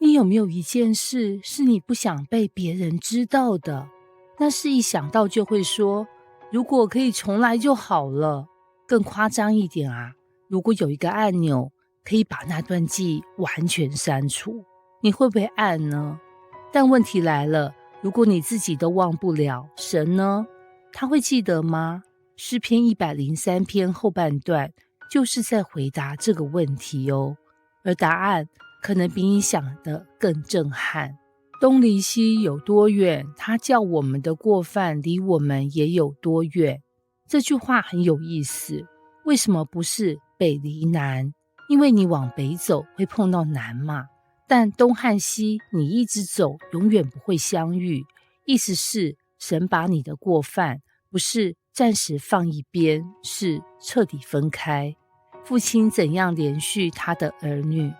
你有沒有一件事是你不想被別人知道的？那是一想到就會說，如果可以重來就好了。更誇張一點啊，如果有一個按鈕可以把那段記憶完全刪除，你會不會按呢？但問題來了，如果你自己都忘不了，神呢？他會記得嗎？詩篇103篇後半段就是在回答這個問題哦，而答案可能比你想的更震撼。東離西有多遠，他叫我們的過犯離我們也有多遠。這句話很有意思，為什麼不是北離南？因為你往北走會碰到南嘛，但東和西你一直走永遠不會相遇。意思是神把你的過犯不是暫時放一邊，是徹底分開。父親怎樣連續他的兒女，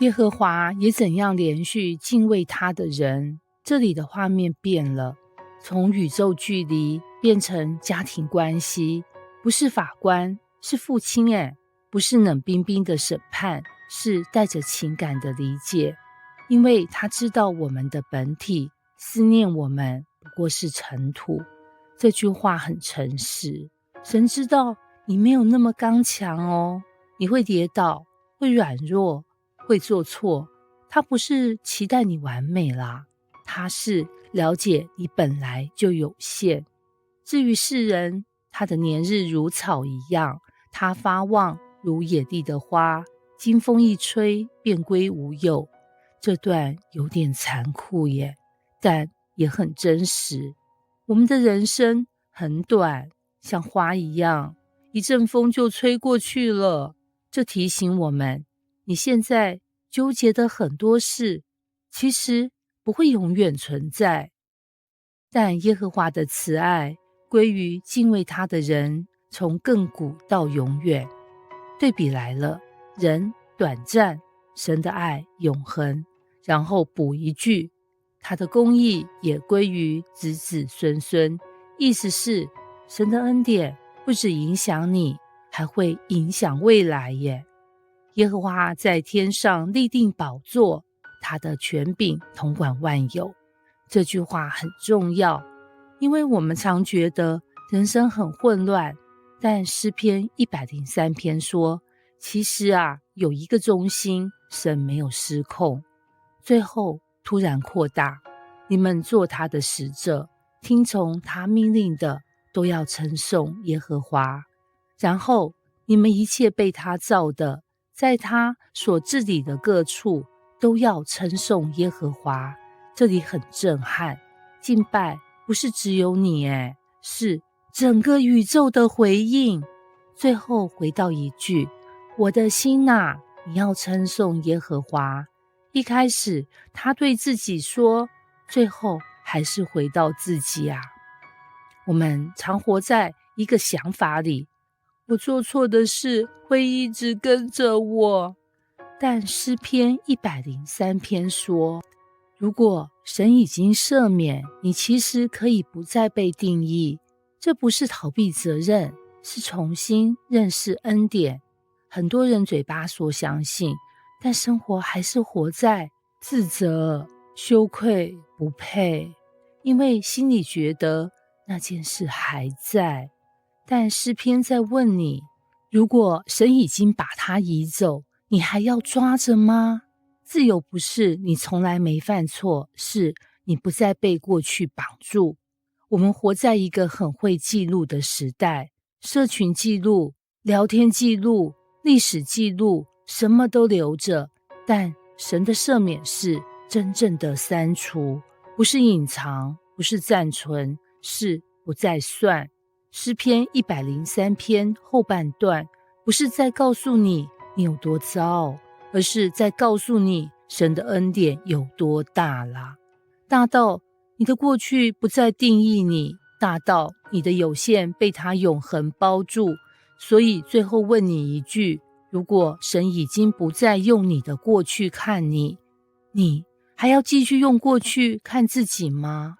耶和華也怎樣連續敬畏他的人。這裡的畫面變了，從宇宙距離變成家庭關係，不是法官，是父親不是冷冰冰的審判，是帶着情感的理解。因為他知道我們的本體，思念我們不過是塵土。這句話很誠實，神知道你沒有那麼剛強哦，你會跌倒，會軟弱，會做錯。他不是期待你完美啦，他是了解你本來就有限。至於世人，他的年日如草一樣，他發旺如野地的花，經風一吹便歸無有。這段有點殘酷耶，但也很真實。我們的人生很短，像花一樣，一陣風就吹過去了。這提醒我們，你現在糾結的很多事，其實不會永遠存在。但耶和華的慈愛歸於敬畏他的人，從亙古到永遠。對比來了，人短暫，神的愛永恆。然後補一句，他的公義也歸於子子孫孫。意思是，神的恩典不只影響你，還會影響未來耶。耶和華在天上立定寶座，他的權柄統管萬有。這句話很重要，因為我們常覺得人生很混亂，但詩篇103篇說，其實有一個中心，神沒有失控。最後突然擴大，你們做他的使者，聽從他命令的，都要稱頌耶和華。然後你們一切被他造的，在他所治理的各處，都要稱頌耶和華。這裡很震撼，敬拜不是只有你是整個宇宙的回應。最後回到一句，我的心哪，你要稱頌耶和華。一開始他對自己說，最後還是回到自己我們常活在一個想法裡，我做錯的事會一直跟着我。但詩篇103篇說，如果神已經赦免你，其實可以不再被定義。這不是逃避責任，是重新認識恩典。很多人嘴巴說相信，但生活還是活在自責、羞愧、不配，因為心裡覺得那件事還在。但詩篇在問你，如果神已經把它移走，你還要抓着嗎？自由不是你從來沒犯錯，是你不再被過去綁住。我們活在一個很會記錄的時代，社群記錄、聊天記錄、歷史記錄，什麼都留着。但神的赦免是真正的刪除，不是隱藏，不是暫存，是不再算。詩篇103篇後半段不是在告訴你你有多糟，而是在告訴你神的恩典有多大啦。大到你的過去不再定義你，大到你的有限被他永恆包住。所以最後問你一句，如果神已經不再用你的過去看你，你還要繼續用過去看自己嗎？